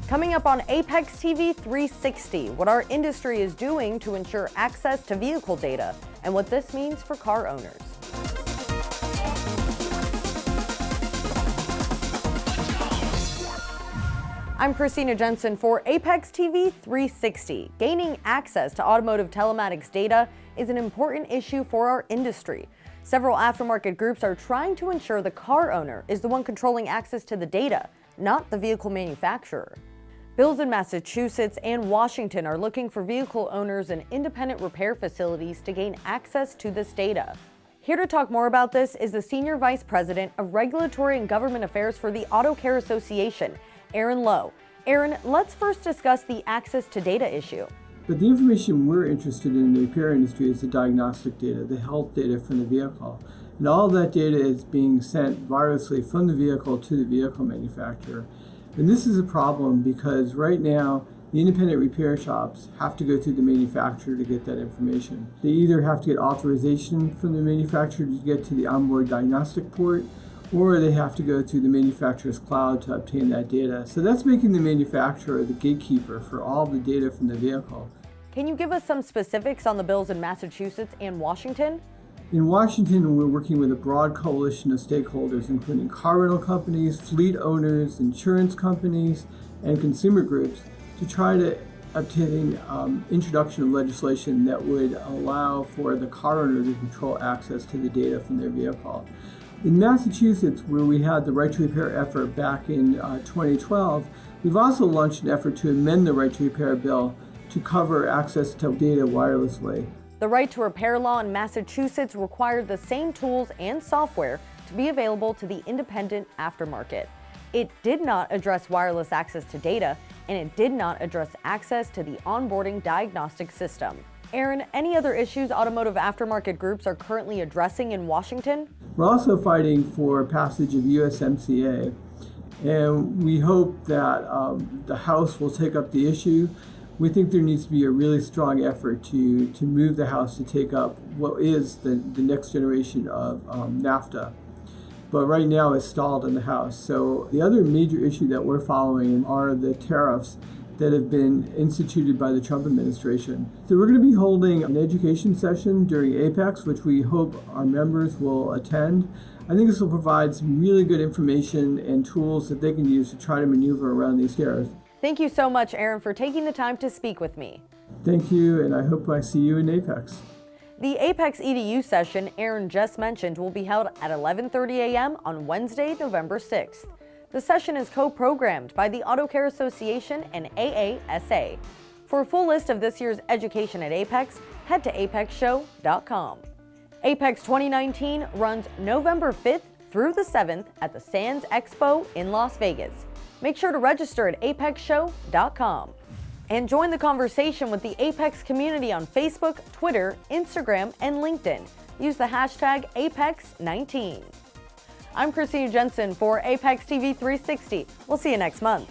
Coming up on Apex TV 360, what our industry is doing to ensure access to vehicle data and what this means for car owners. I'm Christina Jensen for Apex TV 360. Gaining access to automotive telematics data is an important issue for our industry. Several aftermarket groups are trying to ensure the car owner is the one controlling access to the data, not the vehicle manufacturer. Bills in Massachusetts and Washington are looking for vehicle owners and independent repair facilities to gain access to this data. Here to talk more about this is the Senior Vice President of Regulatory and Government Affairs for the Auto Care Association, Aaron Lowe. Aaron, let's first discuss the access to data issue. But the information we're interested in the repair industry is the diagnostic data, the health data from the vehicle. And all that data is being sent wirelessly from the vehicle to the vehicle manufacturer. And this is a problem because right now, the independent repair shops have to go through the manufacturer to get that information. They either have to get authorization from the manufacturer to get to the onboard diagnostic port, or they have to go through the manufacturer's cloud to obtain that data. So that's making the manufacturer the gatekeeper for all the data from the vehicle. Can you give us some specifics on the bills in Massachusetts and Washington? In Washington, we're working with a broad coalition of stakeholders, including car rental companies, fleet owners, insurance companies, and consumer groups, to try to obtain introduction of legislation that would allow for the car owner to control access to the data from their vehicle. In Massachusetts, where we had the right to repair effort back in 2012, we've also launched an effort to amend the right to repair bill to cover access to data wirelessly. The right to repair law in Massachusetts required the same tools and software to be available to the independent aftermarket. It did not address wireless access to data, and it did not address access to the onboarding diagnostic system. Aaron, any other issues automotive aftermarket groups are currently addressing in Washington? We're also fighting for passage of USMCA, and we hope that the House will take up the issue. We think there needs to be a really strong effort to move the House to take up what is the next generation of NAFTA. But right now it's stalled in the House. So the other major issue that we're following are the tariffs that have been instituted by the Trump administration. So we're going to be holding an education session during Apex, which we hope our members will attend. I think this will provide some really good information and tools that they can use to try to maneuver around these tariffs. Thank you so much, Aaron, for taking the time to speak with me. Thank you, and I hope I see you in Apex. The Apex EDU session Aaron just mentioned will be held at 11:30 a.m. on Wednesday, November 6th. The session is co-programmed by the Auto Care Association and AASA. For a full list of this year's education at Apex, head to apexshow.com. Apex 2019 runs November 5th through the 7th at the Sands Expo in Las Vegas. Make sure to register at apexshow.com. And join the conversation with the Apex community on Facebook, Twitter, Instagram, and LinkedIn. Use the hashtag Apex19. I'm Christina Jensen for Apex TV 360. We'll see you next month.